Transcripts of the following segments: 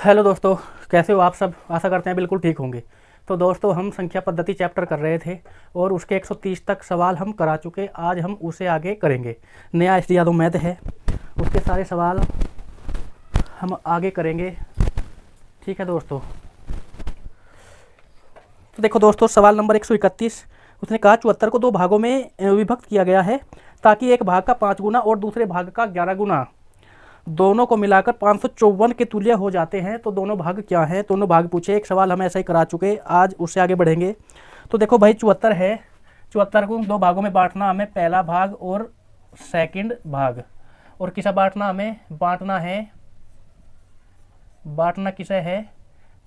Hello दोस्तों, कैसे हो आप सब। आशा करते हैं बिल्कुल ठीक होंगे। तो दोस्तों, हम संख्या पद्धति चैप्टर कर रहे थे और उसके 130 तक सवाल हम करा चुके। आज हम उसे आगे करेंगे। नया एस डी यादव मैथ है, उसके सारे सवाल हम आगे करेंगे। ठीक है दोस्तों। तो देखो दोस्तों, सवाल नंबर 131। उसने कहा 74 को दो भागों में विभक्त किया गया है ताकि एक भाग का 5 गुना और दूसरे भाग का 11 गुना दोनों को मिलाकर 554 के तुल्य हो जाते हैं। तो दोनों भाग क्या हैं? दोनों भाग पूछे। एक सवाल हम ऐसा ही करा चुके, आज उससे आगे बढ़ेंगे। तो देखो भाई, 74 है। 74 को दो भागों में बांटना हमें, पहला भाग और सेकंड भाग। और किसे बांटना हमें? बांटना किसे है?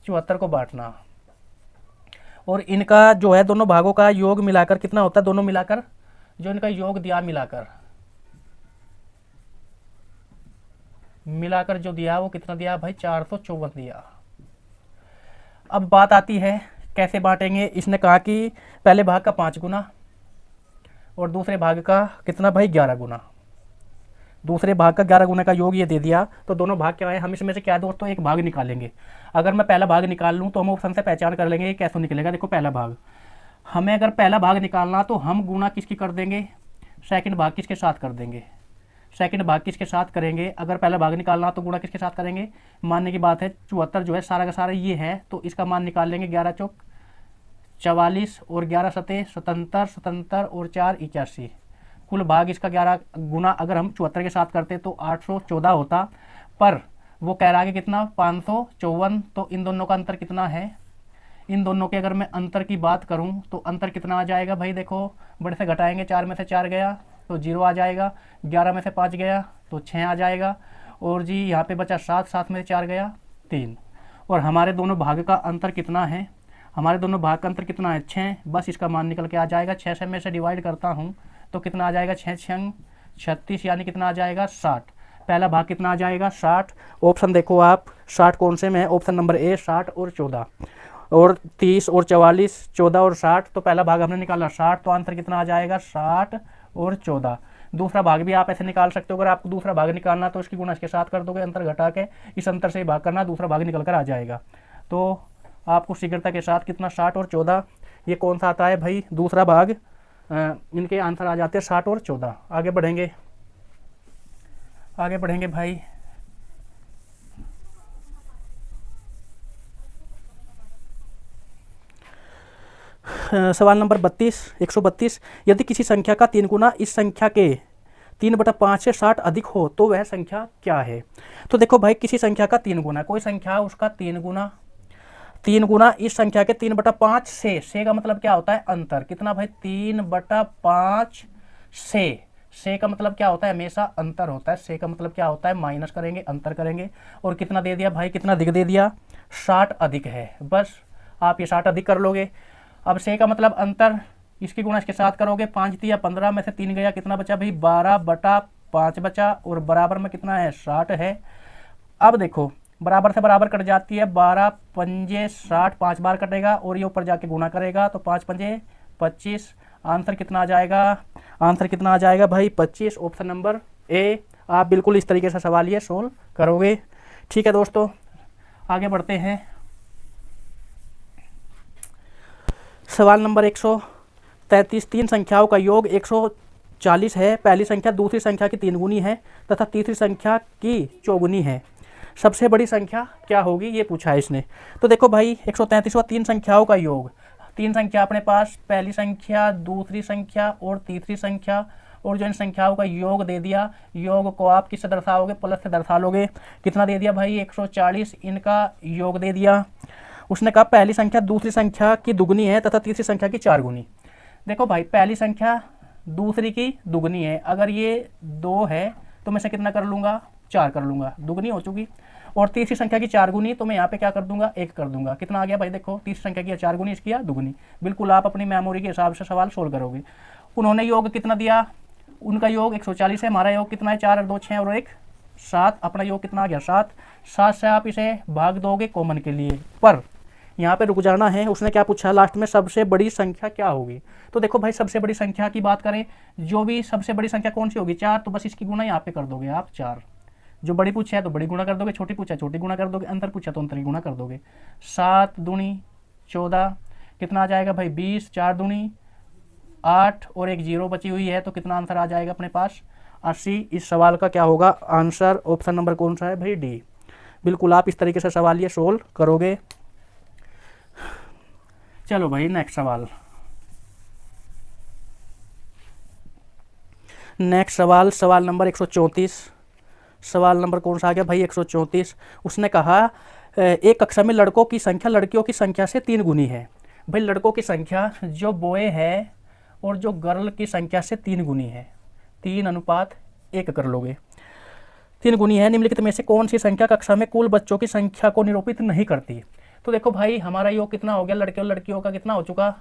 74 को बांटना। और इनका जो है दोनों भागों का योग मिलाकर कितना होता है? दोनों मिलाकर जो इनका योग दिया, मिलाकर जो दिया वो कितना दिया भाई? 454 दिया। अब बात आती है कैसे बांटेंगे। इसने कहा कि पहले भाग का 5 गुना और दूसरे भाग का कितना भाई? 11 गुना। दूसरे भाग का 11 गुना का योग ये दे दिया। तो दोनों भाग क्या है? हम इसमें से क्या दोस्तों? एक भाग निकालेंगे। अगर मैं पहला भाग निकाल लूँ तो हम ऑप्शन से पहचान कर लेंगे ये कैसे निकलेगा। देखो, पहला भाग हमें अगर पहला भाग निकालना तो हम गुना किसकी कर देंगे? सेकंड भाग किसके साथ कर देंगे? सेकंड भाग किसके साथ करेंगे? अगर पहला भाग निकालना तो गुणा किसके साथ करेंगे? मानने की बात है 74 जो है सारा का सारा ये है, तो इसका मान निकाल लेंगे। 11 चौक 44 और 11 सतह 77, 77 और 4 81। कुल भाग इसका 11 गुना अगर हम 74 के साथ करते तो 814 होता। पर वो कह रहा है कि कितना? 554। तो इन दोनों का अंतर कितना है? इन दोनों के अगर मैं अंतर की बात करूं तो अंतर कितना आ जाएगा भाई? देखो, बड़े से घटाएंगे, 4 में से 4 गया तो 0 आ जाएगा, 11 में से 5 गया तो 6 आ जाएगा, और जी यहाँ पे बचा 7, 7 में से 4 गया 3। और हमारे दोनों भाग का अंतर कितना है? हमारे दोनों भाग का अंतर कितना है? 6। बस इसका मान निकल के आ जाएगा। 6 से मैं से डिवाइड करता हूँ तो कितना आ जाएगा? 6 6 36, यानी कितना आ जाएगा? 60। पहला भाग कितना आ जाएगा? 60। ऑप्शन देखो आप, 60 कौन से में है? ऑप्शन नंबर ए, 60 और 14 और 30 और 44, 14 और 60। तो पहला भाग हमने निकाला 60, तो आंसर कितना आ जाएगा? 60 और 14। दूसरा भाग भी आप ऐसे निकाल सकते हो। अगर आपको दूसरा भाग निकालना तो इसकी गुणा इसके साथ कर दोगे, अंतर घटा के इस अंतर से ही भाग करना, दूसरा भाग निकल कर आ जाएगा। तो आपको शीघ्रता के साथ कितना? 60 और 14। ये कौन सा आता है भाई? दूसरा भाग। इनके आंसर आ जाते हैं 60 और 14। आगे बढ़ेंगे, आगे बढ़ेंगे भाई। सवाल नंबर 132। यदि किसी संख्या का 3 गुना इस संख्या के 3/5 से 60 अधिक हो तो वह संख्या क्या है? तो देखो भाई, किसी संख्या का 3 गुना, कोई संख्या उसका 3 गुना इस संख्या के 3/5 से का मतलब क्या होता है? अंतर। कितना भाई? 3/5 से का मतलब क्या होता है? हमेशा अंतर होता है। से का मतलब क्या होता है? माइनस करेंगे, अंतर करेंगे। और कितना दे दिया भाई? कितना अधिक दे दिया? 60 अधिक है। बस आप ये 60 अधिक कर लोगे। अब से का मतलब अंतर, इसकी गुणा इसके साथ करोगे। 5 दिया 15 में से 3 गया, कितना बचा भाई? 12/5 बचा, और बराबर में कितना है? 60 है। अब देखो, बराबर से बराबर कट जाती है। 12 पंजे 60, 5 बार कटेगा और ये ऊपर जाके गुणा करेगा तो 5 पंजे 25। आंसर कितना आ जाएगा? आंसर कितना आ जाएगा भाई? 25। Option number A. आप बिल्कुल इस तरीके से सवाल ये सोल्व करोगे। ठीक है दोस्तों, आगे बढ़ते हैं। सवाल नंबर 133। 3 संख्याओं का योग 140 है। पहली संख्या दूसरी संख्या की 3 गुनी है तथा तीसरी संख्या की चौगुनी है। सबसे बड़ी संख्या क्या होगी? ये पूछा है इसने। तो देखो भाई, 133वां 3 संख्याओं का योग। 3 संख्या अपने पास, पहली संख्या, दूसरी संख्या और तीसरी संख्या, और जो इन संख्याओं का योग दे दिया, योग को आप किससे दर्शाओगे? प्लस से दर्शा लोगे। कितना दे दिया भाई? 140। इनका योग दे दिया। उसने कहा पहली संख्या दूसरी संख्या की दुगनी है तथा तीसरी संख्या की 4 गुनी। देखो भाई, पहली संख्या दूसरी की दुगनी है। अगर ये 2 है तो मैं से कितना कर लूँगा? 4 कर लूँगा, दुगनी हो चुकी। और तीसरी संख्या की 4 गुनी, तो मैं यहाँ पे क्या कर दूंगा? 1 कर दूंगा। कितना आ गया भाई? देखो, तीसरी संख्या की 4 गुनी, इसकी दुगनी। बिल्कुल आप अपनी मेमोरी के हिसाब से सवाल सोल्व करोगे। उन्होंने योग कितना दिया? उनका योग 140 है। हमारा योग कितना है? 4 और 2 6 और 1 7। अपना योग कितना आ गया? 7। 7 से आप इसे भाग दोगे कॉमन के लिए। पर यहाँ पे रुक जाना है। उसने क्या पूछा लास्ट में? सबसे बड़ी संख्या क्या होगी? तो देखो भाई, सबसे बड़ी संख्या की बात करें, जो भी सबसे बड़ी संख्या कौन सी होगी? 4। तो बस इसकी गुना यहाँ पे कर दोगे आप 4। जो बड़ी पूछा है तो बड़ी गुणा कर दोगे, छोटी पूछा छोटी गुणा कर दोगे, अंतर पूछा तो अंतर की गुणा कर दोगे। 7 दूनी 14, कितना आ जाएगा भाई 20, 4 दूनी 8 और एक जीरो बची हुई है, तो कितना आंसर आ जाएगा अपने पास 80। इस सवाल का क्या होगा आंसर, ऑप्शन नंबर कौन सा है भाई डी। बिल्कुल आप इस तरीके से सवाल ये सोल्व करोगे। चलो भाई नेक्स्ट सवाल। नेक्स्ट सवाल, सवाल नंबर 134। सवाल नंबर कौन सा आ गया भाई 134। उसने कहा एक कक्षा में लड़कों की संख्या लड़कियों की संख्या से 3 गुनी है। भाई लड़कों की संख्या जो बॉय है और जो गर्ल की संख्या से 3 गुनी है, 3:1 कर लोगे, 3 गुनी है। निम्नलिखित में से कौन सी संख्या कक्षा में कुल बच्चों की संख्या को निरूपित नहीं करती। तो देखो भाई हमारा योग कितना हो गया, लड़के और लड़कियों का कितना हो चुका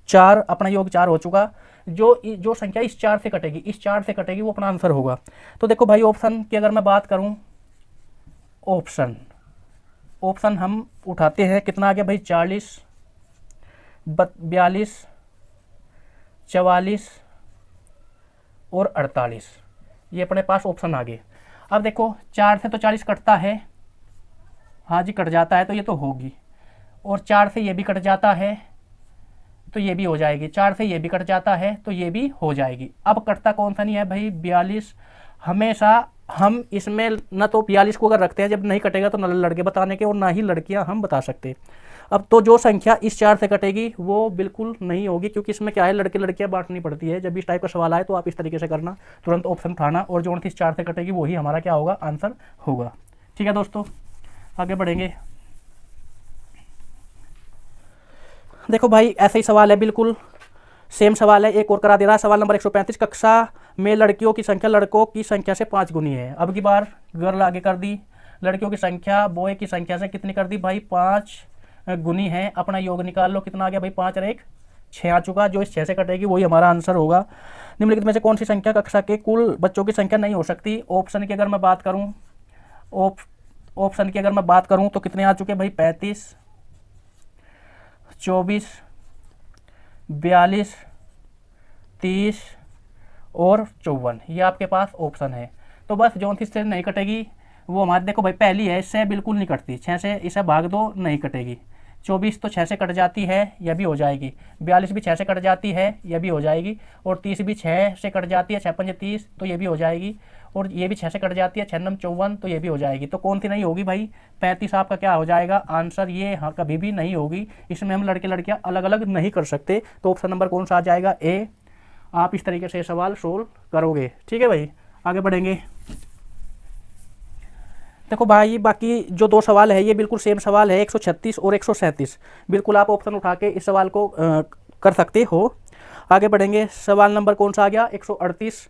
4, अपना योग 4 हो चुका। जो संख्या इस 4 से कटेगी, इस 4 से कटेगी, वो अपना आंसर होगा। तो देखो भाई ऑप्शन की अगर मैं बात करूं, ऑप्शन हम उठाते हैं, कितना आ गया भाई 40, 42, 44 और 48, ये अपने पास ऑप्शन आ गए। अब देखो 4 से तो 40 कटता है, हाँ जी कट जाता है, तो ये तो होगी। और 4 से ये भी कट जाता है तो ये भी हो जाएगी, 4 से ये भी कट जाता है तो ये भी हो जाएगी। अब कटता कौन सा नहीं है भाई 42। हमेशा हम इसमें न तो 42 को अगर रखते हैं, जब नहीं कटेगा तो न लड़के बताने के और ना ही लड़कियां हम बता सकते। अब तो जो संख्या इस 4 से कटेगी वो बिल्कुल नहीं होगी, क्योंकि इसमें क्या है लड़के लड़कियां बांटनी पड़ती है। जब इस टाइप का सवाल आए तो आप इस तरीके से करना, तुरंत ऑप्शन उठाना, और जो इस 4 से कटेगी वही हमारा क्या होगा आंसर होगा। ठीक है दोस्तों, आगे बढ़ेंगे। देखो भाई ऐसा ही सवाल है, बिल्कुल सेम सवाल है, एक और करा दे रहा है। सवाल नंबर 135, कक्षा में लड़कियों की संख्या लड़कों की संख्या से 5 गुनी है। अब की बार गर्ल आगे कर दी, लड़कियों की संख्या बॉय की संख्या से कितनी कर दी भाई 5 गुनी है। अपना योग निकाल लो, कितना आ गया भाई 5 और 1 6 आ चुका। जो इस 6 से कटेगी वही हमारा आंसर होगा। निम्नलिखित में से कौन सी संख्या कक्षा के कुल बच्चों की संख्या नहीं हो सकती। ऑप्शन की अगर मैं बात करूँ, ऑप्शन की अगर मैं बात करूँ तो कितने आ चुके भाई 35, 24, 42, 30 और 54, ये आपके पास ऑप्शन है। तो बस जो इससे नहीं कटेगी वो हमारे, देखो भाई पहली है, इससे बिल्कुल नहीं कटती, 6 से इसे भाग दो नहीं कटेगी। 24 तो 6 से कट जाती है, यह भी हो जाएगी। 42 भी 6 से कट जाती है, यह भी हो जाएगी। और 30 भी 6 से कट जाती है, 6 पंजे 30, तो ये भी हो जाएगी। और ये भी 6 से कट जाती है, 6 नम 54, तो ये भी हो जाएगी। तो कौन सी नहीं होगी भाई 35 आपका क्या हो जाएगा आंसर। ये हाँ कभी भी नहीं होगी, इसमें हम लड़के लड़कियां अलग अलग नहीं कर सकते। तो ऑप्शन नंबर कौन सा आ जाएगा ए। आप इस तरीके से सवाल सोल्व करोगे। ठीक है भाई, आगे बढ़ेंगे। देखो भाई बाकी जो 2 सवाल है ये बिल्कुल सेम सवाल है, 136 और 137। बिल्कुल आप ऑप्शन उठा के इस सवाल को कर सकते हो। आगे बढ़ेंगे। सवाल नंबर कौन सा आ गया 138।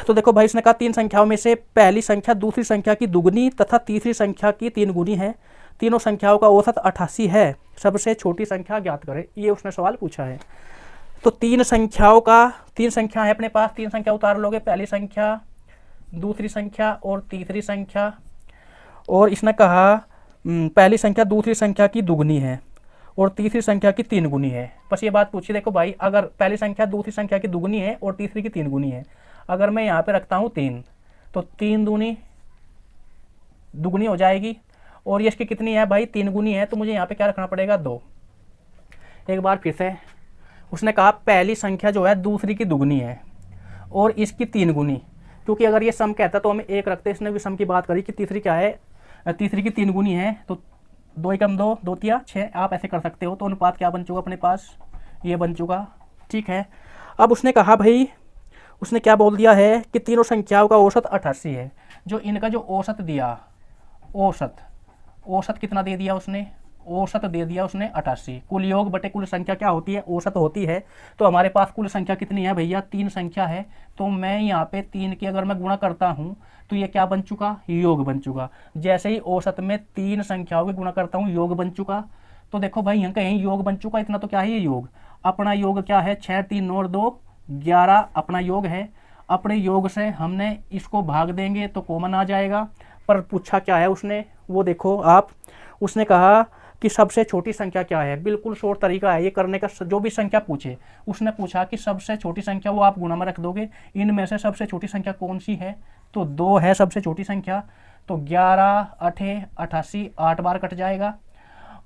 तो देखो भाई इसने कहा 3 संख्याओं में से पहली संख्या दूसरी संख्या की दुगनी तथा तीसरी संख्या की 3 गुनी है। तीनों संख्याओं का औसत 88 है, सबसे छोटी संख्या ज्ञात करें। ये उसने सवाल पूछा है। तो 3 संख्या है अपने पास, 3 संख्या उतार लोगे, पहली संख्या दूसरी संख्या और तीसरी संख्या। और इसने कहा पहली संख्या दूसरी संख्या की दुगनी है और तीसरी संख्या की 3 गुनी है। बस ये बात पूछी। देखो भाई अगर पहली संख्या दूसरी संख्या की दुगनी है और तीसरी की 3 गुनी है, अगर मैं यहाँ पे रखता हूँ 3, तो 3 दूनी दुगनी हो जाएगी। और ये इसकी कितनी है भाई 3 गुनी है, तो मुझे यहाँ पे क्या रखना पड़ेगा 2। एक बार फिर से उसने कहा पहली संख्या जो है दूसरी की दुगनी है और इसकी 3 गुनी, क्योंकि अगर ये सम कहता तो हमें 1 रखते। इसने भी सम की बात करी कि तीसरी क्या है, तीसरी की 3 गुनी है, तो 2 एकम 2, 2 तिया 6, आप ऐसे कर सकते हो। तो अनुपात क्या बन चुका अपने पास, ये बन चुका। ठीक है, अब उसने कहा भाई, उसने क्या बोल दिया है कि तीनों संख्याओं का औसत 88 है। जो इनका जो औसत दिया, औसत कितना दे दिया उसने, औसत दे दिया उसने 88। कुल योग बटे कुल संख्या क्या होती है, औसत होती है। तो हमारे पास कुल संख्या कितनी है भैया 3 संख्या है। तो मैं यहाँ पे 3 की अगर मैं गुणा करता हूँ तो ये क्या बन चुका, योग बन चुका। जैसे ही औसत में 3 संख्याओं की गुणा करता हूँ, योग बन चुका। तो देखो भाई यहाँ कहीं योग बन चुका, इतना तो क्या है ये योग। अपना योग क्या है 6, 3, 9 और 2 11 अपना योग है। अपने योग से हमने इसको भाग देंगे तो कॉमन आ जाएगा। पर पूछा क्या है उसने, वो देखो आप, उसने कहा कि सबसे छोटी संख्या क्या है। बिल्कुल शॉर्ट तरीका है ये करने का। जो भी संख्या पूछे, उसने पूछा कि सबसे छोटी संख्या, वो आप गुणा में रख दोगे। इनमें से सबसे छोटी संख्या कौन सी है, तो 2 है सबसे छोटी संख्या। तो 11 8 88, 8 बार कट जाएगा।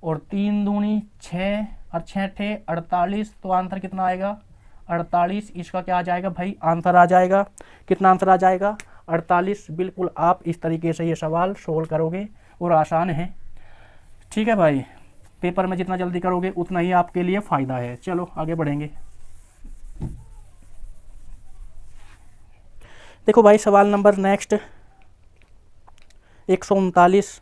और 3 दूनी 6 और 6 थे 48। तो आंसर कितना आएगा, 48। इसका क्या आ जाएगा भाई, आंसर आ जाएगा। कितना आंसर आ जाएगा, 48। बिल्कुल आप इस तरीके से ये सवाल सोल्व करोगे और आसान है। ठीक है भाई, पेपर में जितना जल्दी करोगे उतना ही आपके लिए फ़ायदा है। चलो आगे बढ़ेंगे। देखो भाई सवाल नंबर नेक्स्ट 139।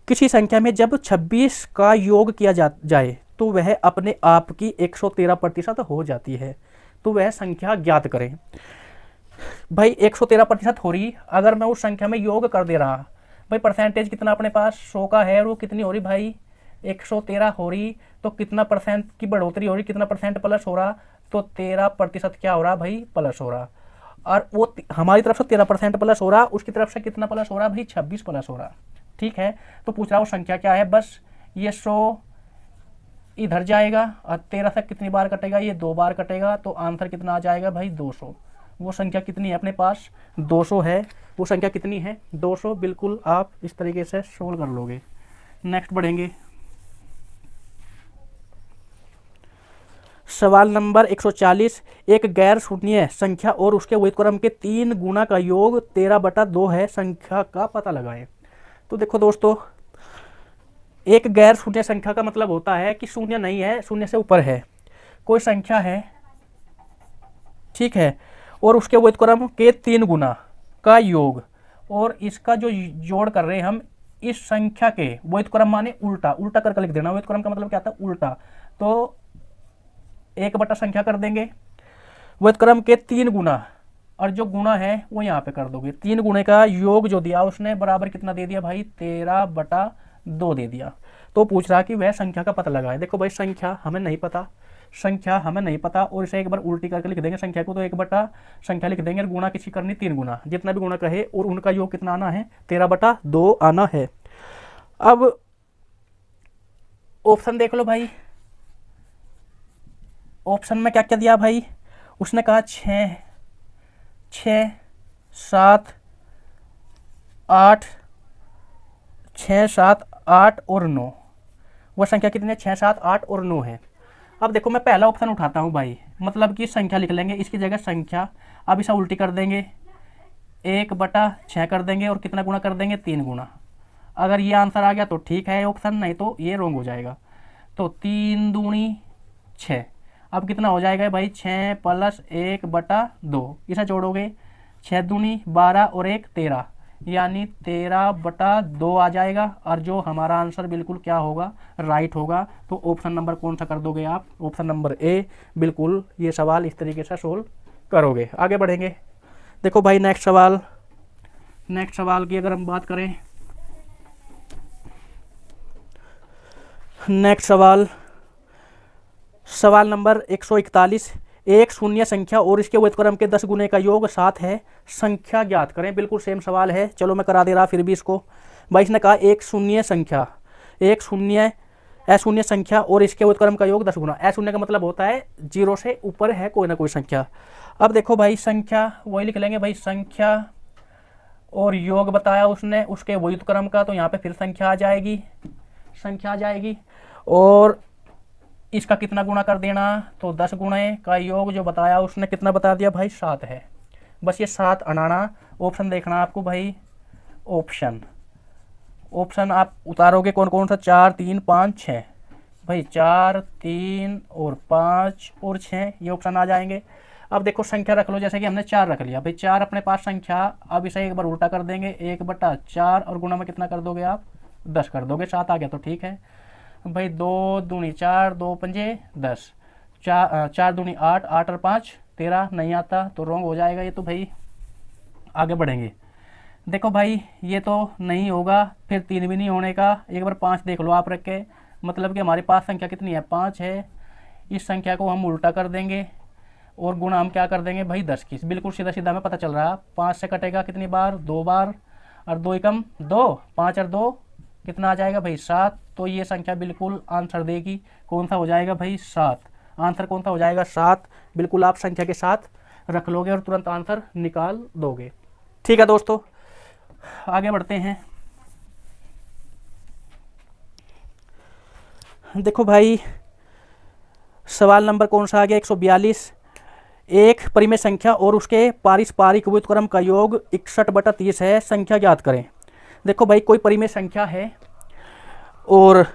किसी संख्या में जब 26 का योग किया जाए तो वह अपने आप की 113% हो जाती है, तो वह संख्या ज्ञात करें। भाई 113% हो रही, अगर मैं उस संख्या में योग कर दे रहा, भाई परसेंटेज कितना अपने पास 100 का है, और वो कितनी हो रही भाई 113 हो रही, तो कितना परसेंट की बढ़ोतरी हो रही, कितना परसेंट प्लस हो रहा, तो 13% क्या हो रहा भाई, प्लस हो रहा। और वो हमारी तरफ से 13% प्लस हो रहा, उसकी तरफ से कितना प्लस हो रहा भाई, 26 प्लस हो रहा। ठीक है, तो पूछ रहा वो संख्या क्या है। बस ये 100 इधर जाएगा और 13 से कितनी बार कटेगा, ये 2 बार कटेगा, तो आंसर कितना आ जाएगा भाई 200। वो संख्या कितनी है अपने पास, 200 है। वो संख्या कितनी है, 200। बिल्कुल आप इस तरीके से सोल्व कर लोगे। नेक्स्ट बढ़ेंगे। सवाल नंबर 140। एक गैर शून्य संख्या और उसके व्युत्क्रम के 3 गुना का योग 13/2 है, संख्या का पता लगाएं। तो देखो दोस्तों, एक गैर शून्य संख्या का मतलब होता है कि शून्य नहीं है, शून्य से ऊपर है कोई संख्या है, ठीक है, और उसके व्युत्क्रम के 3 गुना का योग, और इसका जो जोड़ कर रहे हैं हम इस संख्या के व्युत्क्रम माने उल्टा, उल्टा करके लिख देना। व्युत्क्रम का मतलब क्या था, उल्टा। तो 1 संख्या कर देंगे, व्युत्क्रम के 3 गुना, और जो गुणा है वो यहाँ पे कर दोगे। 3 गुणे का योग जो दिया उसने बराबर कितना दे दिया भाई, 13/2 दे दिया। तो पूछ रहा कि वह संख्या का पता लगाए। देखो भाई संख्या हमें नहीं पता, संख्या हमें नहीं पता, और इसे एक बार उल्टी करके लिख देंगे संख्या को, तो 1 संख्या लिख देंगे, और गुणा किसी करनी 3 गुना, जितना भी गुणा कहे, और उनका योग कितना आना है, 13/2 आना है। अब ऑप्शन देख लो भाई, ऑप्शन में क्या क्या दिया भाई, उसने कहा 6 7 8, 6 7 8 और 9। वह संख्या कितनी है, 6 7 8 और 9 है। अब देखो मैं पहला ऑप्शन उठाता हूँ भाई, मतलब कि संख्या लिख लेंगे, इसकी जगह संख्या। अब इसे उल्टी कर देंगे, 1/6 कर देंगे, और कितना गुना कर देंगे, 3 गुना। अगर ये आंसर आ गया तो ठीक है ऑप्शन, नहीं तो ये रॉन्ग हो जाएगा। तो 3 दूनी 6, अब कितना हो जाएगा भाई, 6 + 1/2, इसे जोड़ोगे, 6 दूनी 12 और 1 13, यानी 13/2 आ जाएगा। और जो हमारा आंसर बिल्कुल क्या होगा, राइट होगा। तो ऑप्शन नंबर कौन सा कर दोगे आप, ऑप्शन नंबर ए। बिल्कुल ये सवाल इस तरीके से सोल्व करोगे। आगे बढ़ेंगे। देखो भाई नेक्स्ट सवाल की अगर हम बात करें, नेक्स्ट सवाल नंबर 141। एक शून्य संख्या और इसके व्युत्क्रम के 10 गुने का योग 7 है, संख्या ज्ञात करें। बिल्कुल सेम सवाल है, चलो मैं करा दे रहा फिर भी इसको। भाई इसने कहा एक शून्य संख्या और इसके व्युत्क्रम का योग 10 गुना। अशून्य का मतलब होता है 0 से ऊपर है कोई ना कोई संख्या। अब देखो भाई संख्या वही लिख लेंगे भाई, संख्या और योग बताया उसने उसके व्युत्क्रम का, तो यहाँ पे फिर संख्या आ जाएगी, और इसका कितना गुणा कर देना, तो 10 गुणे का योग जो बताया उसने कितना बता दिया भाई, 7 है। बस ये 7 अनाना। ऑप्शन देखना आपको भाई, ऑप्शन आप उतारोगे कौन कौन सा, 4 3 5 6 भाई, 4 3 और 5 और 6 ये ऑप्शन आ जाएंगे। अब देखो संख्या रख लो, जैसे कि हमने 4 रख लिया भाई, 4 अपने पास संख्या। अब इसे एक बार उल्टा कर देंगे, 1/4, और गुणा में कितना कर दोगे आप, 10 कर दोगे, 7 आ गया तो ठीक है भाई। 2 दूनी 4, 2 पंजे 10, 4 दूनी 8, 8 और 5 13, नहीं आता तो रॉन्ग हो जाएगा ये तो भाई। आगे बढ़ेंगे। देखो भाई ये तो नहीं होगा, फिर 3 भी नहीं होने का। एक बार 5 देख लो आप रख के, मतलब कि हमारे पास संख्या कितनी है, 5 है। इस संख्या को हम उल्टा कर देंगे और गुणा हम क्या कर देंगे भाई, 10 की। बिल्कुल सीधा सीधा हमें पता चल रहा है। 5 से कटेगा कितनी बार, 2 बार, और 2 एकम 2, 5 और 2 कितना आ जाएगा भाई 7। तो ये संख्या बिल्कुल आंसर देगी, कौन सा हो जाएगा भाई 7। आंसर कौन सा हो जाएगा 7। बिल्कुल आप संख्या के साथ रख लोगे और तुरंत आंसर निकाल दोगे। ठीक है दोस्तों, आगे बढ़ते हैं। देखो भाई सवाल नंबर कौन सा आ गया 142। एक परिमेय संख्या और उसके पारस्परिक व्युत्क्रम का योग 61/30 है, संख्या ज्ञात करें। देखो भाई कोई परिमेय संख्या है और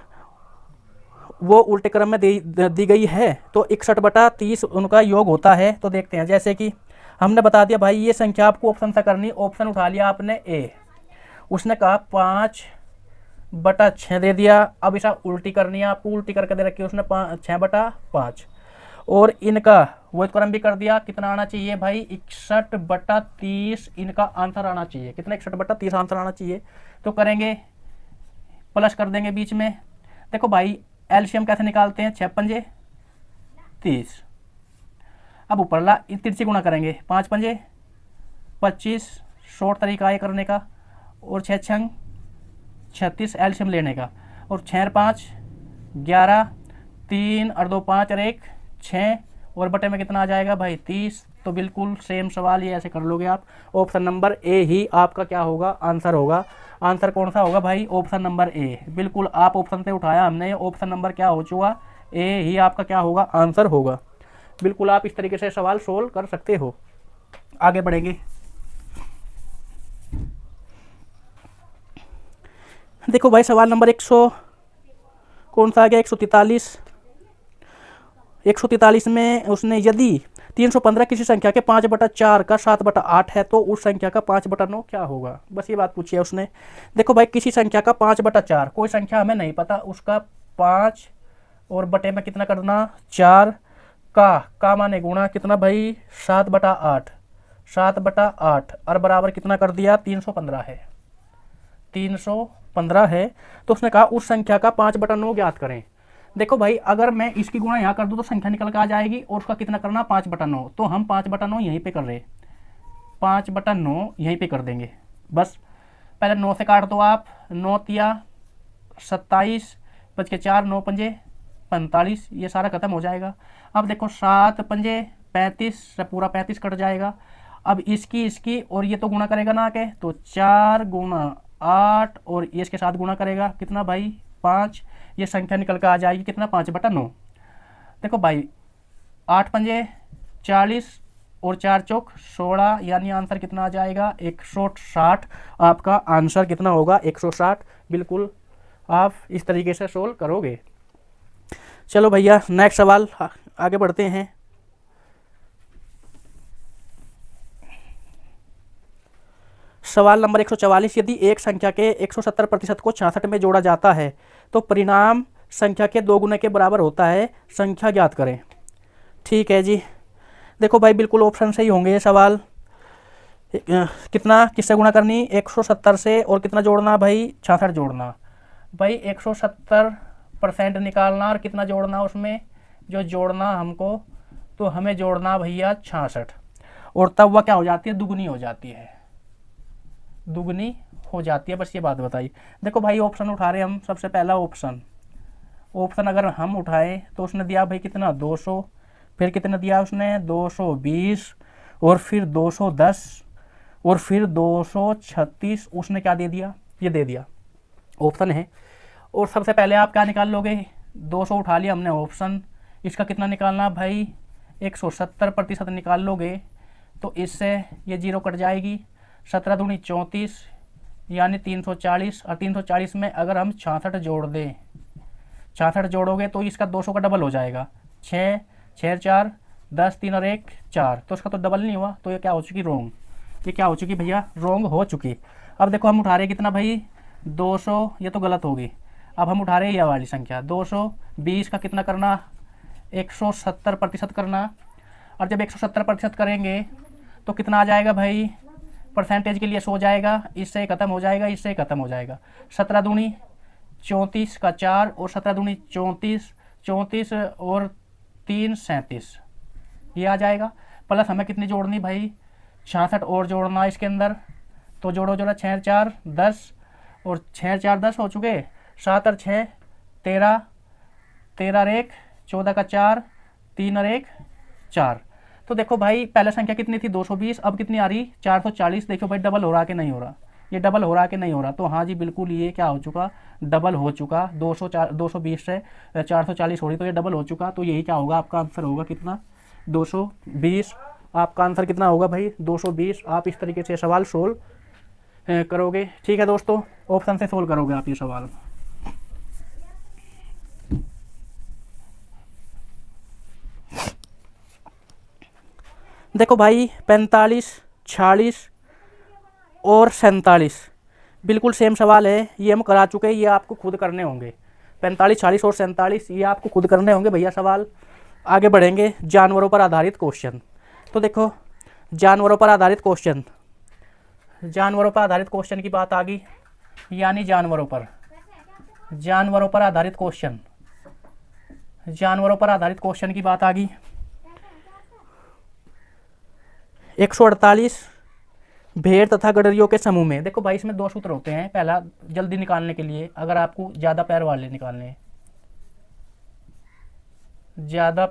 वो उल्टे क्रम में दी गई है, तो 61/30 उनका योग होता है। तो देखते हैं, जैसे कि हमने बता दिया भाई ये संख्या आपको ऑप्शन से करनी, ऑप्शन उठा लिया आपने ए, उसने कहा 5/6 दे दिया। अब इसे उल्टी करनी है आपको, उल्टी करके दे रखी है उसने 6/5, और इनका व्युत्क्रम भी कर दिया। कितना आना चाहिए भाई 61/30 इनका आंसर आना चाहिए। कितना 61/30 आंसर आना चाहिए। तो करेंगे प्लस कर देंगे बीच में। देखो भाई एलसीएम कैसे निकालते हैं, 6 पंजे 30। अब ऊपरला तिरछी गुणा करेंगे, 5 पंजे 25, शॉर्ट तरीका है करने का, और 6 छंग 36 एलसीएम लेने का, और 6 और 5 11, 3 और 2 5 और 1 6, और बटे में कितना आ जाएगा भाई 30। तो बिल्कुल सेम सवाल ये ऐसे कर लोगे आप। ऑप्शन नंबर ए ही आपका क्या होगा आंसर होगा। आंसर कौन सा होगा भाई ऑप्शन नंबर ए। बिल्कुल आप ऑप्शन से उठाया हमने, ऑप्शन नंबर क्या हो चुका ए ही आपका क्या होगा आंसर होगा। बिल्कुल आप इस तरीके से सवाल सोल्व कर सकते हो। आगे बढ़ेंगे। देखो भाई सवाल नंबर 100 कौन सा आ गया 143। 143 में उसने यदि 315 किसी संख्या के 5/4 का 7/8 है तो उस संख्या का 5/9 क्या होगा। बस ये बात पूछी है उसने। देखो भाई किसी संख्या का 5/4, कोई संख्या हमें नहीं पता, उसका 5 और बटे में कितना करना 4 का माने गुणा कितना भाई 7/8, 7/8 और बराबर कितना कर दिया 315 है, 315 है। तो उसने कहा उस संख्या का 5/9 ज्ञात करें। देखो भाई अगर मैं इसकी गुणा यहाँ कर दूँ तो संख्या निकल के आ जाएगी, और उसका कितना करना 5/9। तो हम 5/9 यहीं पे कर रहे, 5/9 यहीं पे कर देंगे। बस पहले 9 से काट दो आप, 9 तिया 27, बच के 4, 9 पंजे 45, ये सारा खत्म हो जाएगा। अब देखो 7 पंजे 35 से पूरा 35 कट जाएगा। अब इसकी और ये तो गुणा करेगा ना के, तो 4 गुणा 8 और ये इसके साथ गुणा करेगा कितना भाई 5, ये संख्या निकल कर आ जाएगी कितना 5/9। देखो भाई 8 पंजे 40 और 4 चौक 16, यानी आंसर कितना आ जाएगा 160। आपका आंसर कितना होगा 160। बिल्कुल आप इस तरीके से सोल्व करोगे। चलो भैया नेक्स्ट सवाल आगे बढ़ते हैं। सवाल नंबर 144। यदि एक संख्या के 170% को 66 में जोड़ा जाता है तो परिणाम संख्या के 2 गुने के बराबर होता है, संख्या ज्ञात करें। ठीक है जी। देखो भाई बिल्कुल ऑप्शन से ही होंगे ये सवाल। कितना किससे गुणा करनी 170 से, और कितना जोड़ना भाई 66 जोड़ना। भाई 170% निकालना और कितना जोड़ना उसमें, जो जोड़ना हमको, तो हमें जोड़ना भैया 66, और तब वह क्या हो जाती है दुगनी हो जाती है, दुगनी हो जाती है। बस ये बात बताई। देखो भाई ऑप्शन उठा रहे हम, सबसे पहला ऑप्शन अगर हम उठाएं तो उसने दिया भाई कितना 200, फिर कितना दिया उसने 220, और फिर 210, और फिर 236, उसने क्या दे दिया ये दे दिया ऑप्शन है। और सबसे पहले आप क्या निकाल लोगे 200 उठा लिया हमने ऑप्शन, इसका कितना निकालना भाई 170% निकाल लोगे, तो इससे ये 0 कट जाएगी, 17 दूनी 34 यानी 340, और 340 में अगर हम 66 जोड़ दें, 66 जोड़ोगे तो इसका 200 का डबल हो जाएगा, 6 6 4 10 3 और 1 4, तो इसका तो डबल नहीं हुआ, तो ये क्या हो चुकी रोंग, ये क्या हो चुकी भैया रोंग हो चुकी। अब देखो हम उठा रहे कितना भाई 200, ये तो गलत होगी। अब हम उठा रहे ये वाली संख्या 220 का कितना करना 170% करना, और जब 170% करेंगे तो कितना आ जाएगा भाई परसेंटेज के लिए सो जाएगा, इससे ख़त्म हो जाएगा, इससे ख़त्म हो जाएगा। 17 दूनी 34 का 4, और 17 दूनी 34, 34 और 3 37, ये आ जाएगा। प्लस हमें कितनी जोड़नी भाई 66 और जोड़ना इसके अंदर, तो जोड़ो जोड़ा 6 4 10, और 6 4 10 हो चुके, 7 और 6 13, 13 और 1 14 का 4, 3 और 1 4। तो देखो भाई पहले संख्या कितनी थी 220, अब कितनी आ रही 440। देखो भाई डबल हो रहा कि नहीं हो रहा, ये डबल हो रहा कि नहीं हो रहा। तो हाँ जी बिल्कुल ये क्या हो चुका, डबल हो चुका। 220 से 440 हो रही, तो ये डबल हो चुका। तो यही क्या होगा, आपका आंसर होगा कितना 220। आपका आंसर कितना होगा भाई 220। आप इस तरीके से सवाल सोल्व करोगे। ठीक है दोस्तों, ऑप्शन से सोल्व करोगे आप ये सवाल। देखो भाई 45, 46 और 47 बिल्कुल सेम सवाल है, ये हम करा चुके हैं, ये आपको खुद करने होंगे। 45, 46 और 47 ये आपको खुद करने होंगे भैया सवाल। आगे बढ़ेंगे, जानवरों पर आधारित क्वेश्चन। तो देखो जानवरों पर आधारित क्वेश्चन, जानवरों पर आधारित क्वेश्चन की बात आ गई, यानी जानवरों पर आधारित क्वेश्चन, जानवरों पर आधारित क्वेश्चन की बात आ गई। 148 भेड़ तथा गडरियों के समूह में। देखो भाई इसमें दो सूत्र होते हैं। पहला जल्दी निकालने के लिए, अगर आपको ज्यादा पैर वाले निकालने हैं, ज्यादा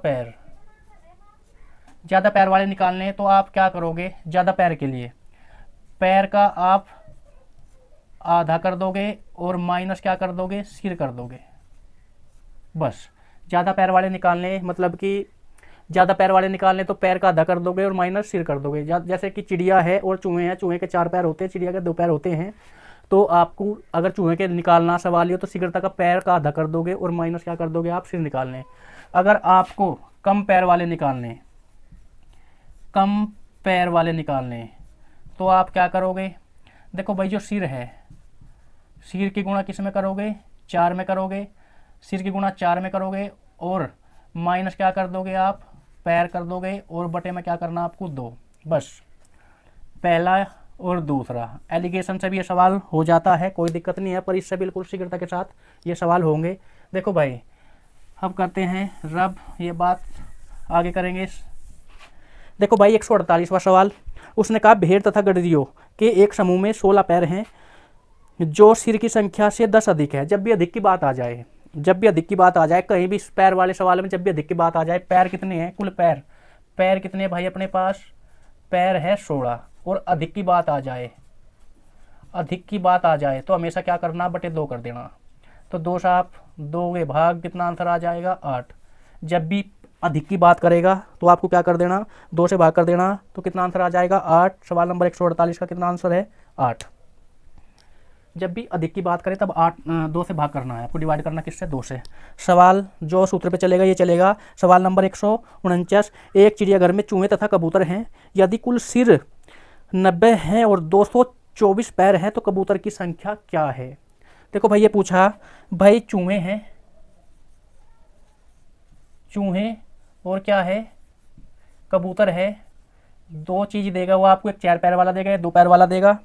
पैर वाले निकालने हैं, तो आप क्या करोगे, ज्यादा पैर के लिए पैर का आप आधा कर दोगे और माइनस क्या कर दोगे, सिर कर दोगे। बस ज्यादा पैर वाले निकालने, मतलब कि ज़्यादा पैर वाले निकालने तो पैर का आधा कर दोगे और माइनस सिर कर दोगे। जैसे कि चिड़िया है और चूहे हैं, चूहे के 4 पैर होते हैं, चिड़िया के 2 पैर होते हैं। तो आपको अगर चूहे के निकालना सवाल हो तो शीघ्रता का पैर का आधा कर दोगे और माइनस क्या कर दोगे, आप सिर निकालने। अगर आपको कम पैर वाले निकालने तो आप क्या करोगे, देखो भाई जो सिर है, सिर की गुणा किस में करोगे, 4 में करोगे। सिर की गुणा 4 में करोगे और माइनस क्या कर दोगे, आप पैर कर दोगे और बटे में क्या करना आपको 2। बस पहला और दूसरा। एलिगेशन से भी ये सवाल हो जाता है, कोई दिक्कत नहीं है, पर इससे बिल्कुल शीघ्रता के साथ ये सवाल होंगे। देखो भाई अब करते हैं रब, ये बात आगे करेंगे। देखो भाई 148वां सवाल, उसने कहा भेड़ तथा गडरियों के एक समूह में 16 पैर हैं जो सिर की संख्या से 10 अधिक है। जब भी अधिक की बात आ जाए, कहीं भी पैर वाले सवाल में जब भी अधिक की बात आ जाए, पैर कितने हैं, कुल पैर कितने हैं भाई अपने पास, पैर है 16 और अधिक की बात आ जाए तो हमेशा क्या करना, बटे 2 कर देना। तो 2 से आप 2 के भाग कितना आंसर आ जाएगा 8। जब भी अधिक की बात करेगा तो आपको क्या कर देना, 2 से भाग कर देना, तो कितना आंसर आ जाएगा 8। सवाल नंबर 148 का कितना आंसर है 8। जब भी अधिक की बात करें तब 2 से भाग करना है, आपको डिवाइड करना किससे, 2 से। सवाल जो सूत्र पे चलेगा ये चलेगा। सवाल नंबर 149, एक चिड़ियाघर में चूहे तथा कबूतर हैं, यदि कुल सिर 90 हैं और 224 पैर हैं तो कबूतर की संख्या क्या है। देखो भाई ये पूछा, भाई चूहे हैं, चूहे और क्या है, कबूतर है। 2 चीज़ देगा वो आपको, एक 4 पैर वाला देगा, एक 2 पैर वाला देगा।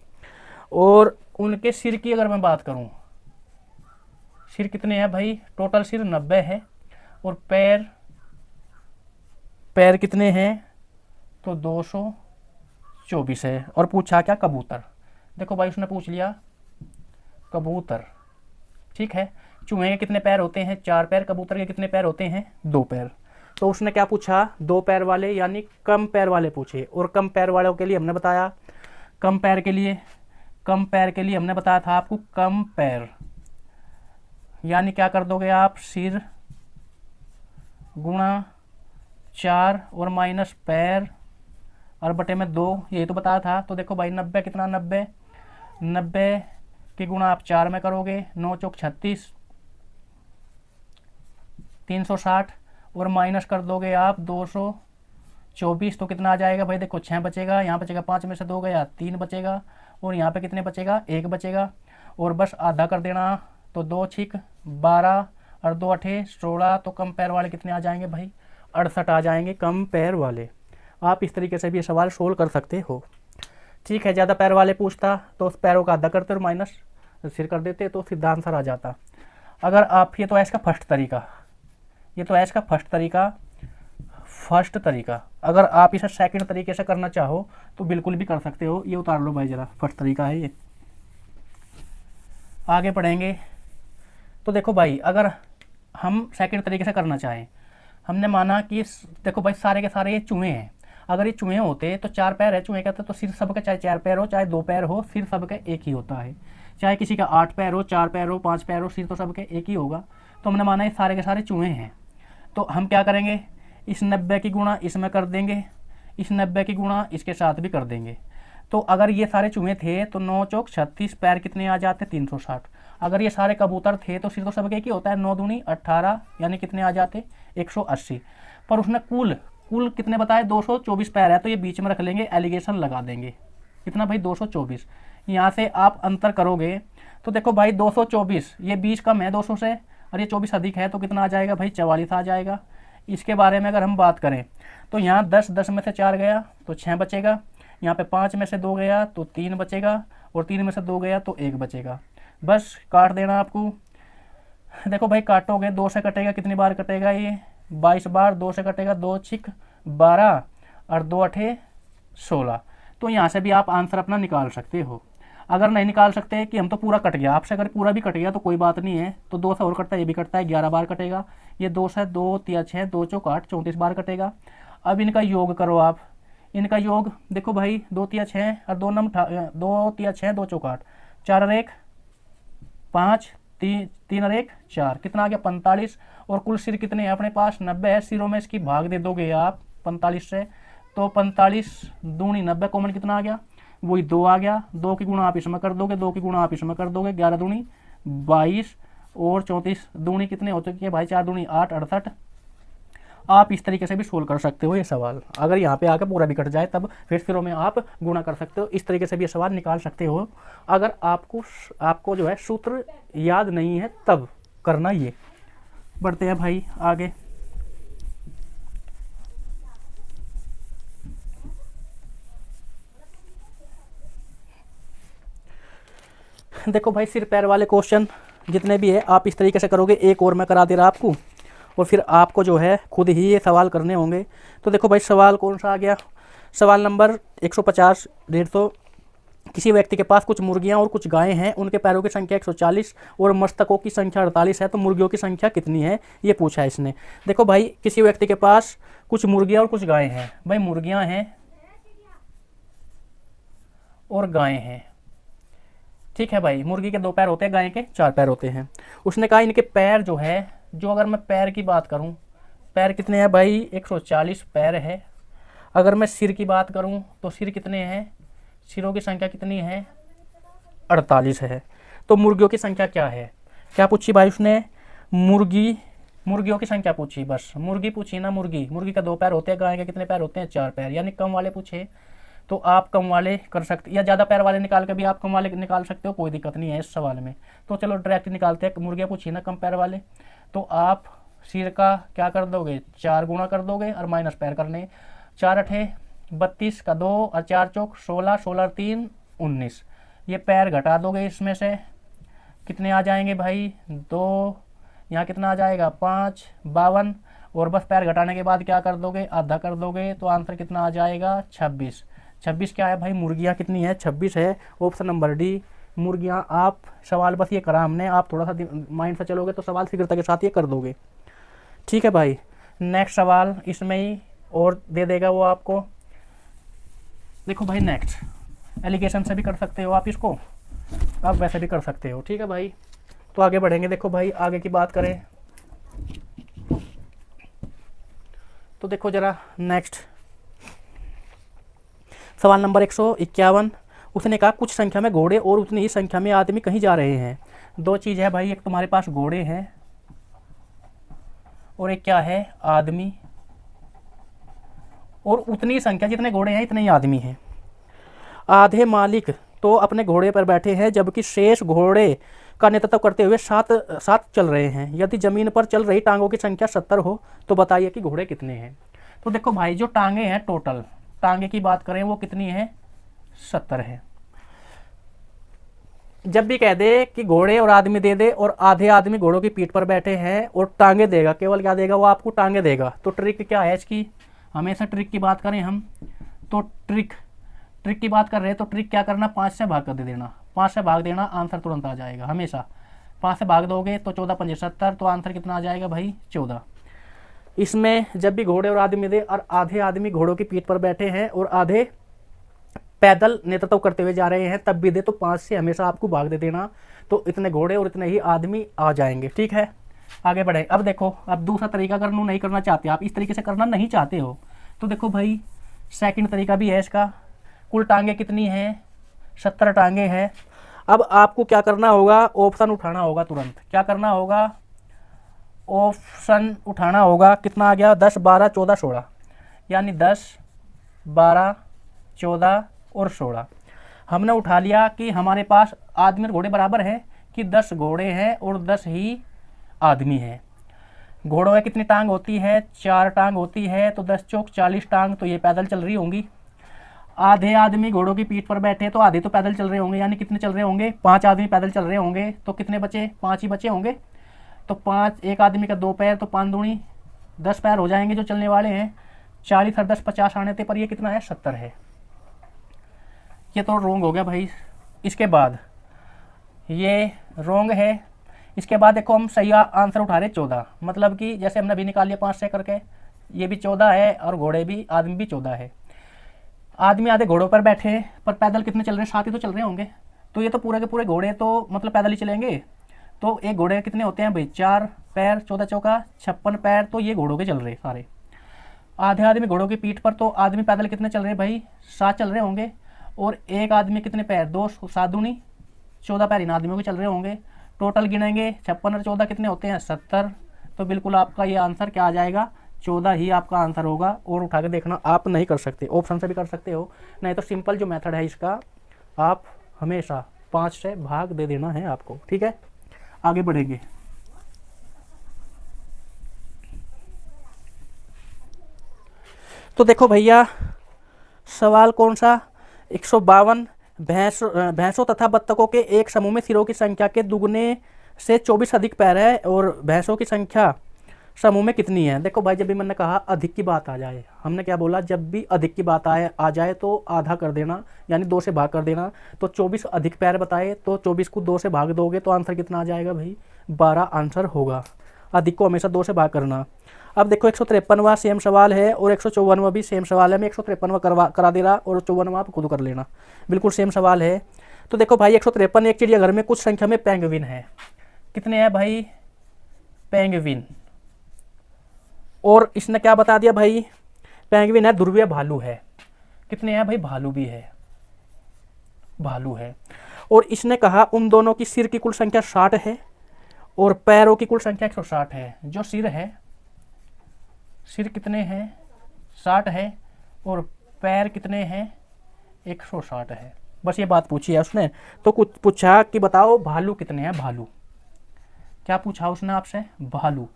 और उनके सिर की अगर मैं बात करूं, सिर कितने हैं भाई, टोटल सिर 90 है और पैर कितने हैं, तो 224 है। और पूछा क्या, कबूतर। देखो भाई उसने पूछ लिया कबूतर, ठीक है। चूहे के कितने पैर होते हैं, 4 पैर। कबूतर के कितने पैर होते हैं, 2 पैर। तो उसने क्या पूछा, 2 पैर वाले यानी कम पैर वाले पूछे। और कम पैर वालों के लिए हमने बताया, कम पैर के लिए हमने बताया था आपको, कम पैर यानी क्या कर दोगे आप, सिर गुणा 4 और माइनस पैर और बटे में 2, यही तो बताया था। तो देखो भाई 90 कितना, 90 की गुणा आप 4 में करोगे, 9 चौक 36, 360 और माइनस कर दोगे आप 224, तो कितना आ जाएगा भाई, देखो 6 बचेगा, यहाँ बचेगा 5 में से 2 गया, 3 बचेगा और यहाँ पे कितने बचेगा, 1 बचेगा। और बस आधा कर देना, तो 2 छिक 12 और 2 अठे 16। तो कम पैर वाले कितने आ जाएंगे भाई, 68 आ जाएंगे कम पैर वाले। आप इस तरीके से भी ये सवाल सोल्व कर सकते हो। ठीक है, ज़्यादा पैर वाले पूछता तो उस पैरों का आधा करते और माइनस सिर कर देते तो सीधा आंसर आ जाता। अगर आप, ये तो है इसका फर्स्ट तरीका, अगर आप इसे सेकंड तरीके से करना चाहो तो बिल्कुल भी कर सकते हो। ये उतार लो भाई जरा, फर्स्ट तरीका है ये। आगे बढ़ेंगे तो देखो भाई, अगर हम सेकंड तरीके से करना चाहें, हमने माना कि देखो भाई सारे के सारे ये चूहे हैं। अगर ये चूहे होते तो 4 पैर है चूहे का, तो सिर सबका चाहे 4 पैर हो चाहे 2 पैर हो, सिर सबका एक ही होता है। चाहे किसी का 8 पैर हो, 4 पैर हो, 5 पैर हो, सिर तो सबके एक ही होगा। तो हमने माना ये सारे के सारे चूहे हैं। तो हम क्या करेंगे, इस 90 की गुणा इसमें कर देंगे, इस 90 की गुणा इसके साथ भी कर देंगे। तो अगर ये सारे चूहे थे तो 9 चौक 36, पैर कितने आ जाते 360। अगर ये सारे कबूतर थे तो सिर तो सबके एक ही होता है, 9 दूनी 18, यानी कितने आ जाते 180। पर उसने कुल कितने बताए, 224 पैर है, तो ये बीच में रख लेंगे, एलिगेशन लगा देंगे। कितना भाई 224। यहाँ से आप अंतर करोगे तो देखो भाई 224, ये 20 कम है 200 से, और ये 24 अधिक है, तो कितना आ जाएगा भाई 44 आ जाएगा। इसके बारे में अगर हम बात करें तो यहाँ 10 में से 4 गया तो 6 बचेगा, यहाँ पे 5 में से 2 गया तो 3 बचेगा, और 3 में से 2 गया तो 1 बचेगा। बस काट देना आपको। देखो भाई काटोगे, 2 से कटेगा, कितनी बार कटेगा ये 22 बार, 2 से कटेगा, 2 छिक 12 और 2 अठे 16। तो यहाँ से भी आप आंसर अपना निकाल सकते हो। अगर नहीं निकाल सकते कि हम तो पूरा कट गया, आपसे अगर पूरा भी कट गया तो कोई बात नहीं है, तो 2 से और कटता है, ये भी कटता है, 11 बार कटेगा। ये 2 से 2 3 6 2 चौक 8, 34 बार कटेगा। अब इनका योग करो आप, इनका योग देखो भाई 2 3 6 और 2 नम 2 3 6 2 चौक 8, 4 और 1 5, 3 और 1 4, कितना आ गया 45। और कुल सिर कितने हैं अपने पास 90 है, सिरों में इसकी भाग दे दोगे आप 45 से, तो 45 दूनी 90, कॉमन कितना आ गया, वही 2 आ गया। 2 की गुणा आप इसमें कर दोगे, 2 की गुणा आप इसमें कर दोगे, 11 दूनी 22 और 34 दूनी कितने हो चुके हैं भाई 4 दूनी 8, 68। आप इस तरीके से भी सोल्व कर सकते हो ये सवाल। अगर यहाँ पे आकर पूरा भी कट जाए तब फिर सिरों में आप गुणा कर सकते हो, इस तरीके से भी ये सवाल निकाल सकते हो। अगर आपको जो है सूत्र याद नहीं है तब करना ये। बढ़ते हैं भाई आगे। देखो भाई सिर पैर वाले क्वेश्चन जितने भी है आप इस तरीके से करोगे। एक और मैं करा दे रहा आपको, और फिर आपको जो है खुद ही ये सवाल करने होंगे। तो देखो भाई सवाल कौन सा आ गया, सवाल नंबर 150 150। किसी व्यक्ति के पास कुछ मुर्गियां और कुछ गायें हैं, उनके पैरों की संख्या 140 और मस्तकों की संख्या 48 है, तो मुर्गियों की संख्या कितनी है ये पूछा है इसने। देखो भाई किसी व्यक्ति के पास कुछ मुर्गियां और कुछ गायें हैं, भाई मुर्गियां हैं और गायें हैं, ठीक है भाई। मुर्गी के 2 पैर होते हैं, गाय के 4 पैर होते हैं। उसने कहा इनके पैर जो है, जो अगर मैं पैर की बात करूं, पैर कितने हैं भाई 140 पैर है। अगर मैं सिर की बात करूं तो सिर कितने हैं, सिरों की संख्या कितनी है 48 है। तो मुर्गियों की संख्या क्या है, क्या पूछी भाई उसने, मुर्गियों की संख्या पूछी, बस मुर्गी पूछी ना। मुर्गी का 2 पैर होते हैं, गाय के कितने पैर होते हैं 4 पैर, यानी कम वाले पूछे तो आप कम वाले कर सकते, या ज़्यादा पैर वाले निकाल के भी आप कम वाले निकाल सकते हो, कोई दिक्कत नहीं है इस सवाल में। तो चलो डायरेक्ट निकालते हैं, मुर्गियाँ पूछी ना कम पैर वाले, तो आप सिर का क्या कर दोगे 4 गुणा कर दोगे और माइनस पैर करने, 4 अठे 32 का 2 और 4 चौक 16, 16 और 3 19। ये पैर घटा दोगे, इसमें से कितने आ जाएंगे भाई 2, यहाँ कितना आ जाएगा 5 52, और बस पैर घटाने के बाद क्या कर दोगे आधा कर दोगे, तो आंसर कितना आ जाएगा 26। 26 क्या है भाई, मुर्गियाँ कितनी है 26 है, ऑप्शन नंबर डी मुर्गियाँ। आप सवाल बस ये करा हमने, आप थोड़ा सा माइंड से चलोगे तो सवाल शीघ्रता के साथ ये कर दोगे, ठीक है भाई। नेक्स्ट सवाल इसमें ही और दे देगा वो आपको। देखो भाई नेक्स्ट एलिगेशन से भी कर सकते हो आप इसको, आप वैसे भी कर सकते हो, ठीक है भाई। तो आगे बढ़ेंगे। देखो भाई आगे की बात करें तो देखो जरा नेक्स्ट सवाल नंबर 151। उसने कहा कुछ संख्या में घोड़े और उतनी ही संख्या में आदमी कहीं जा रहे हैं। 2 चीज़ है भाई, एक तुम्हारे पास घोड़े हैं और एक क्या है आदमी, और उतनी संख्या जितने घोड़े हैं इतने ही आदमी हैं। आधे मालिक तो अपने घोड़े पर बैठे हैं, जबकि शेष घोड़े का नेतृत्व करते हुए साथ चल रहे हैं। यदि जमीन पर चल रही टांगों की संख्या 70 हो तो बताइए कि घोड़े कितने हैं। तो देखो भाई जो टांगे हैं, टोटल टांगे की बात करें वो कितनी है 70 है। जब भी कह दे कि घोड़े और आदमी दे दे और आधे आदमी घोड़ों की पीठ पर बैठे हैं और टांगे देगा, केवल क्या देगा वो आपको टांगे देगा। तो ट्रिक क्या है इसकी, हमेशा ट्रिक की बात करें हम तो ट्रिक की बात कर रहे हैं तो ट्रिक क्या करना 5 से भाग कर दे देना। 5 से भाग देना, आंसर तुरंत आ जाएगा हमेशा। 5 से भाग दोगे तो 14 पंजे 70, तो आंसर कितना आ जाएगा भाई 14। इसमें जब भी घोड़े और आदमी दे और आधे आदमी घोड़ों की पीठ पर बैठे हैं और आधे पैदल नेतृत्व करते हुए जा रहे हैं तब भी दे तो 5 से हमेशा आपको भाग दे देना, तो इतने घोड़े और इतने ही आदमी आ जाएंगे। ठीक है, आगे बढ़े। अब देखो, अब दूसरा तरीका अगर नहीं करना चाहते, आप इस तरीके से करना नहीं चाहते हो, तो देखो भाई सेकंड तरीका भी है इसका। कुल टांगे कितनी हैं, 70 टांगे हैं। अब आपको क्या करना होगा, ऑप्शन उठाना होगा तुरंत। क्या करना होगा, ऑप्शन उठाना होगा। कितना आ गया, 10 12 14 16, यानी 10 12 14 और 16 हमने उठा लिया कि हमारे पास आदमी और घोड़े बराबर है कि 10 घोड़े हैं और 10 ही आदमी हैं। घोड़ों में कितनी टांग होती है, 4 टांग होती है, तो 10 चौक 40 टांग, तो ये पैदल चल रही होंगी। आधे आदमी घोड़ों की पीठ पर बैठे तो आधे तो पैदल चल रहे होंगे, यानी कितने चल रहे होंगे, 5 आदमी पैदल चल रहे होंगे, तो कितने बचे, 5 ही बचे होंगे। तो 5, एक आदमी का 2 पैर, तो 5 दूनी 10 पैर हो जाएंगे जो चलने वाले हैं। 40 और 10 50 आने थे, पर ये कितना है 70 है। ये तो रोंग हो गया भाई। इसके बाद ये रोंग है। इसके बाद देखो हम सही आंसर उठा रहे 14, मतलब कि जैसे हमने भी निकाल लिया 5 से करके, ये भी 14 है और घोड़े भी, आदमी भी 14 है। आदमी आधे घोड़ों पर बैठे हैं, पर पैदल कितने चल रहे हैं, 7 ही तो चल रहे होंगे। तो ये तो पूरे के पूरे घोड़े तो मतलब पैदल ही चलेंगे। तो एक घोड़े कितने होते हैं भाई, 4 पैर, 14 चौका 56 पैर, तो ये घोड़ों के चल रहे सारे। आधे आदमी घोड़ों की पीठ पर, तो आदमी पैदल कितने चल रहे हैं भाई, 7 चल रहे होंगे। और एक आदमी कितने पैर, 2 7 दूनी 14 पैर इन आदमियों के चल रहे होंगे। टोटल गिनेंगे 56 और 14 कितने होते हैं 70। तो बिल्कुल आपका ये आंसर क्या आ जाएगा, 14 ही आपका आंसर होगा। और उठा के देखना आप नहीं कर सकते, ऑप्शन से भी कर सकते हो, नहीं तो सिंपल जो मेथड है इसका, आप हमेशा 5 से भाग दे देना है आपको। ठीक है, आगे बढ़ेंगे। तो देखो भैया सवाल कौन सा, 152 भैंसों तथा बत्तखों के एक समूह में सिरों की संख्या के दुगने से 24 अधिक पैर है और भैंसों की संख्या समूह में कितनी है। देखो भाई, जब भी मैंने कहा अधिक की बात आ जाए, हमने क्या बोला, जब भी अधिक की बात आ जाए तो आधा कर देना, यानी 2 से भाग कर देना। तो 24 अधिक पैर बताए तो 24 को 2 से भाग दोगे तो आंसर कितना आ जाएगा भाई, 12 आंसर होगा। अधिक को हमेशा 2 से भाग करना। अब देखो 153वां सेम सवाल है और 154वां भी सेम सवाल है। मैं 153वां करा दे रहा और 54वां आप खुद कर लेना, बिल्कुल सेम सवाल है। तो देखो भाई 153, एक चिड़ियाघर में कुछ संख्या में पेंगुइन है। कितने हैं भाई, पेंगुइन। और इसने क्या बता दिया भाई, पेंगुइन है, ध्रुवीय भालू है। कितने हैं भाई, भालू भी है, भालू है। और इसने कहा उन दोनों की सिर की कुल संख्या 60 है और पैरों की कुल संख्या 160 है। जो सिर है, सिर कितने हैं 60 है और पैर कितने हैं 160 है। बस ये बात पूछी है उसने। तो कुछ पूछा कि बताओ भालू कितने हैं, भालू क्या पूछा उसने आपसे, भालू।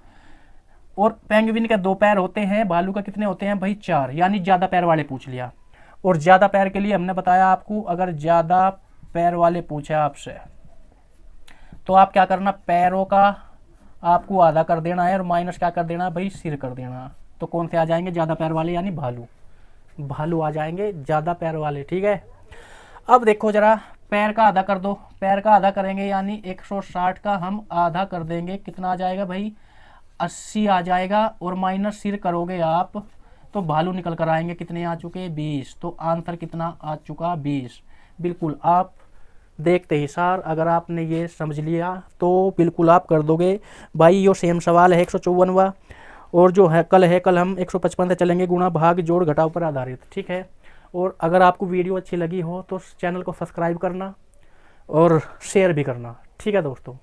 और पेंगुइन के 2 पैर होते हैं, भालू का कितने होते हैं भाई 4, यानी ज़्यादा पैर वाले पूछ लिया। और ज़्यादा पैर के लिए हमने बताया आपको, अगर ज़्यादा पैर वाले पूछे आपसे तो आप क्या करना, पैरों का आपको आधा कर देना है और माइनस क्या कर देना भाई, सिर कर देना। तो कौन से आ जाएंगे, ज़्यादा पैर वाले, यानी भालू, भालू आ जाएंगे ज़्यादा पैर वाले। ठीक है, अब देखो जरा, पैर का आधा कर दो, पैर का आधा करेंगे यानी 160 का हम आधा कर देंगे, कितना आ जाएगा भाई 80 आ जाएगा। और माइनस सिर करोगे आप तो भालू निकल कर आएंगे, कितने आ चुके 20। तो आंसर कितना आ चुका 20। बिल्कुल आप देखते ही सार अगर आपने ये समझ लिया तो बिल्कुल आप कर दोगे भाई। यो सेम सवाल है 154वां, और जो है कल हम 155 से चलेंगे, गुणा भाग जोड़ घटाव पर आधारित। ठीक है, और अगर आपको वीडियो अच्छी लगी हो तो चैनल को सब्सक्राइब करना और शेयर भी करना। ठीक है दोस्तों।